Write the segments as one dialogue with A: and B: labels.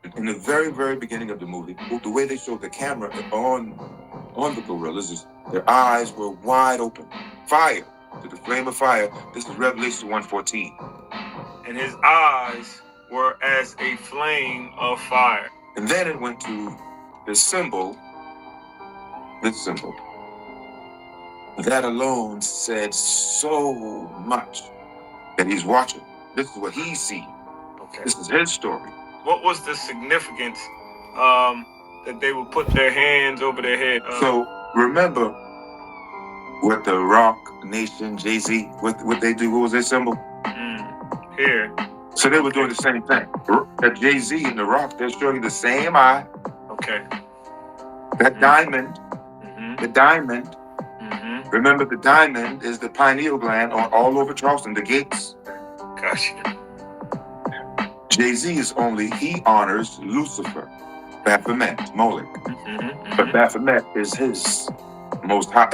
A: In the very, very beginning of the movie, the way they showed the camera on the gorillas is their eyes were wide open. Fire, to the flame of fire. This is Revelation 1:14.
B: And his eyes were as a flame of fire.
A: And then it went to the symbol, this symbol. That alone said so much that he's watching. This is what he's seeing.
B: Okay.
A: This is his story.
B: What was the significance that they would put their hands over their head?
A: So remember what the Rock Nation, Jay-Z, what they do? What was their symbol?
B: Here.
A: So they were doing the same thing. That Jay-Z and the Rock, they're showing the same eye.
B: Okay.
A: That diamond, the diamond. Remember, the diamond is the pineal gland on all over Charleston, the gates.
B: Gotcha.
A: Jay-Z is he honors Lucifer, Baphomet, Moloch. But Baphomet is his most high.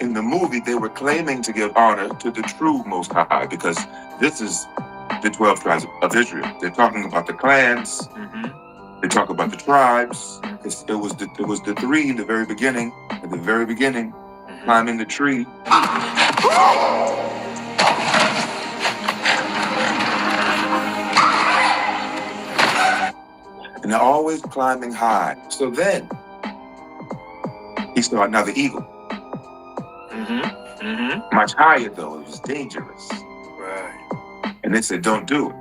A: In the movie, they were claiming to give honor to the true Most High because this is the 12 tribes of Israel. They're talking about the clans. They talk about the tribes. It was the three in the very beginning. At the very beginning, climbing the tree. And they're always climbing high. So then, he saw another eagle. Much higher, though. It was dangerous.
B: Right.
A: And they said, don't do it.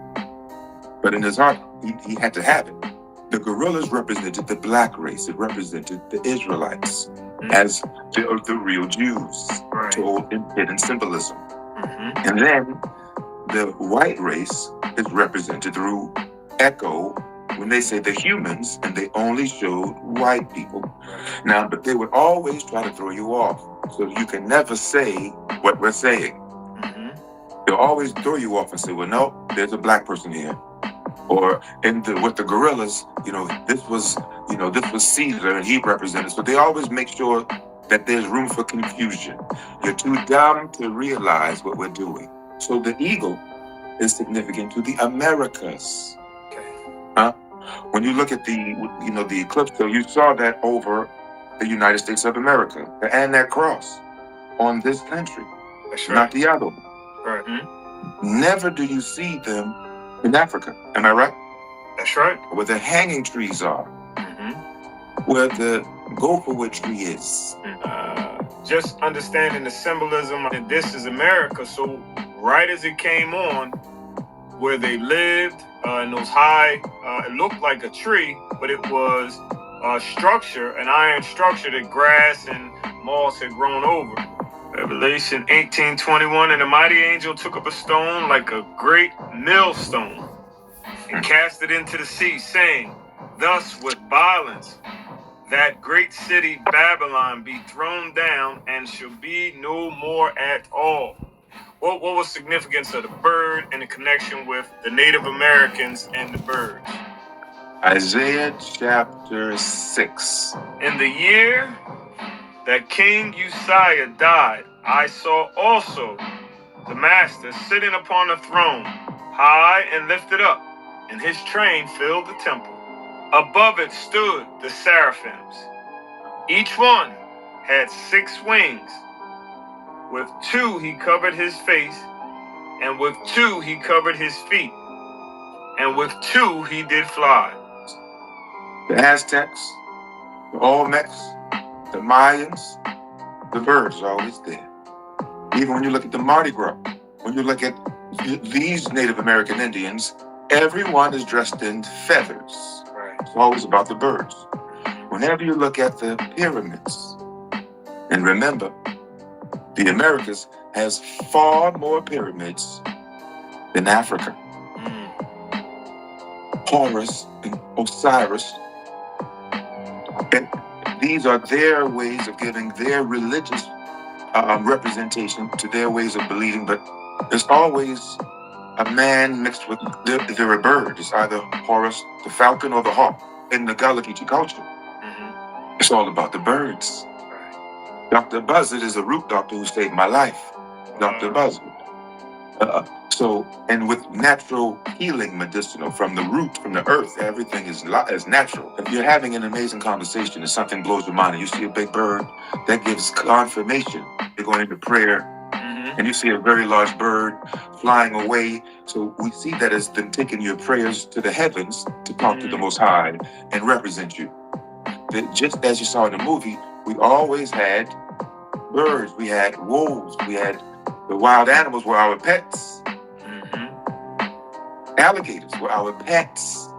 A: But in his heart, he had to have it. The gorillas represented the black race. It represented the Israelites as the real Jews, told in hidden symbolism. And then the white race is represented through echo when they say the humans, and they only showed white people. Now, but they would always try to throw you off. So you can never say what we're saying. They'll always throw you off and say, well, no, there's a black person here. Or with the gorillas, this was Caesar and he represented. So they always make sure that there's room for confusion. You're too dumb to realize what we're doing. So the eagle is significant to the Americas. Huh? When you look at the eclipse, so you saw that over the United States of America and that cross on this country.
B: That's right.
A: Not the other one.
B: Right.
A: Never do you see them in Africa. Am I right?
B: That's right.
A: Where the hanging trees are. Where the gopher tree is.
B: Just understanding the symbolism that this is America. So right as it came on, where they lived in those high, it looked like a tree, but it was a structure, an iron structure that grass and moss had grown over. Revelation 18:21, and the mighty angel took up a stone like a great millstone and cast it into the sea, saying, thus with violence, that great city Babylon be thrown down and shall be no more at all. What was the significance of the bird and the connection with the Native Americans and the birds?
A: Isaiah chapter 6.
B: In the year that King Uzziah died, I saw also the Master sitting upon a throne, high and lifted up, and his train filled the temple. Above it stood the seraphims. Each one had 6 wings. With 2 he covered his face, and with 2 he covered his feet, and with 2 he did fly.
A: The Aztecs, the Olmecs, the Mayans, the birds are always there. Even when you look at the Mardi Gras, when you look at these Native American Indians, everyone is dressed in feathers. It's always about the birds. Whenever you look at the pyramids, and remember, the Americas has far more pyramids than Africa. Horus and Osiris, and these are their ways of giving their religious representation to their ways of believing, but there's always a man mixed with they're a bird. It's either Horus, the falcon, or the hawk. In the Gullah Geechee culture, it's all about the birds. Dr. Buzzard is a root doctor who saved my life. Dr. Buzzard. And with natural healing medicinal from the root, from the earth, everything is natural. If you're having an amazing conversation and something blows your mind and you see a big bird, that gives confirmation. You're going into prayer and you see a very large bird flying away. So we see that as them taking your prayers to the heavens to talk to the Most High and represent you. Just as you saw in the movie, we always had birds, we had wolves, we had the wild animals were our pets. Alligators were our pets.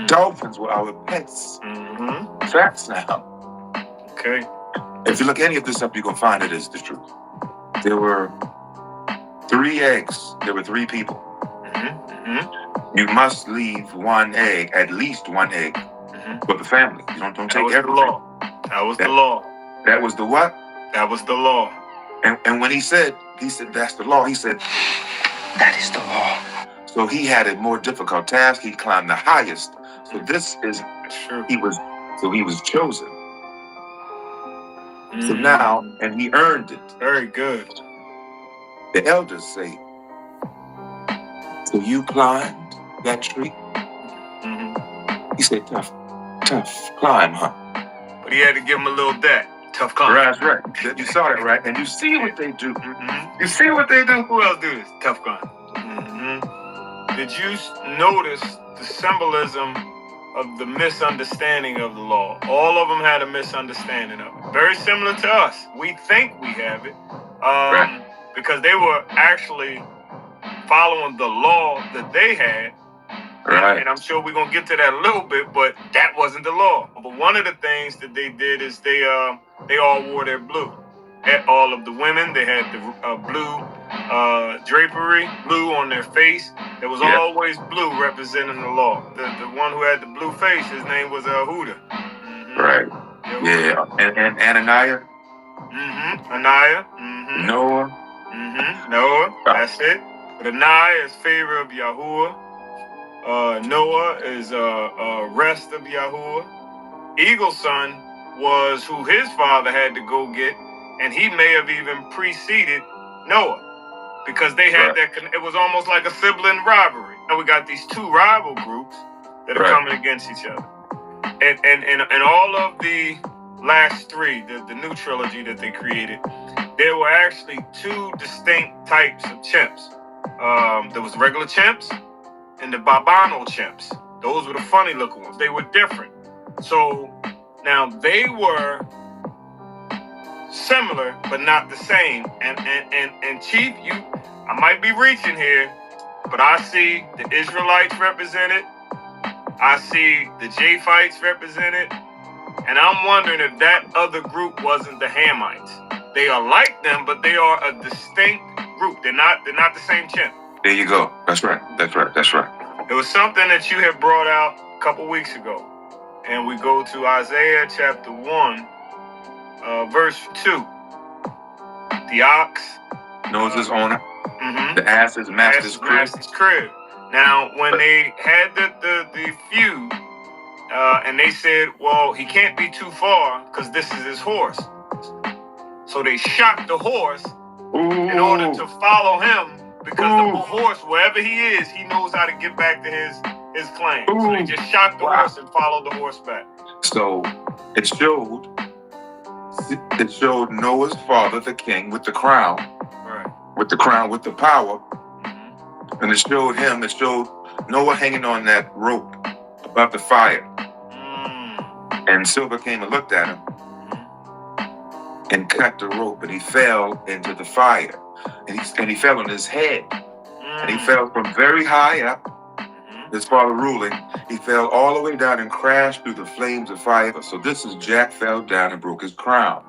A: Dolphins were our pets. Facts now.
B: Okay.
A: If you look any of this up, you're going to find it is the truth. There were 3 eggs. There were 3 people. You must leave 1 egg, at least 1 egg, for the family. You don't take everything.
B: That was the law.
A: That was the what?
B: That was the law.
A: And when he said that's the law, he said, that is the law. So he had a more difficult task. He climbed the highest. So this is
B: true.
A: He was chosen. So now, and he earned it.
B: Very good.
A: The elders say, so you climbed that tree? He said, tough climb, huh?
B: But he had to give him a little that. Tough climb.
A: Right. You saw that, right? And you see what they do. You see what they do?
B: Who else do this? Tough climb. Did you notice the symbolism of the misunderstanding of the law? All of them had a misunderstanding of it. Very similar to us. We think we have it because they were actually following the law that they had.
A: Right.
B: And I'm sure we're going to get to that a little bit, but that wasn't the law. But one of the things that they did is they all wore their blue. All of the women, they had the blue drapery, blue on their face. There was always blue representing the law. The one who had the blue face, his name was Huda.
A: Right. Yeah. And Ananiah.
B: Ananiah.
A: Noah.
B: Noah. That's it. But Ananiah is favor of Yahuwah. Noah is rest of Yahuwah. Eagle's son was who his father had to go get, and he may have even preceded Noah because they had that. It was almost like a sibling rivalry. And we got these 2 rival groups that are coming against each other. And all of the last 3, the new trilogy that they created, there were actually 2 distinct types of chimps. There was regular chimps and the Babano chimps. Those were the funny looking ones. They were different. So now they were similar, but not the same. And Chief, I might be reaching here, but I see the Israelites represented. I see the Japhites represented. And I'm wondering if that other group wasn't the Hamites. They are like them, but they are a distinct group. They're not the same chimp.
A: There you go. That's right.
B: It was something that you had brought out a couple weeks ago. And we go to Isaiah chapter 1, verse 2. The ox
A: knows his owner. The ass is master's crib.
B: Now, when they had the feud, and they said, well, he can't be too far because this is his horse. So they shot the horse in order to follow him because the horse, wherever he is, he knows how to get back to his claim. So they just shot the horse and followed the horse back.
A: So it showed Noah's father, the king, with the crown.
B: Right.
A: With the crown, with the power. And it showed Noah hanging on that rope above the fire. And Silver came and looked at him and cut the rope, and he fell into the fire. And he fell on his head. And he fell from very high up, his father ruling. He fell all the way down and crashed through the flames of fire. So this is Jack fell down and broke his crown.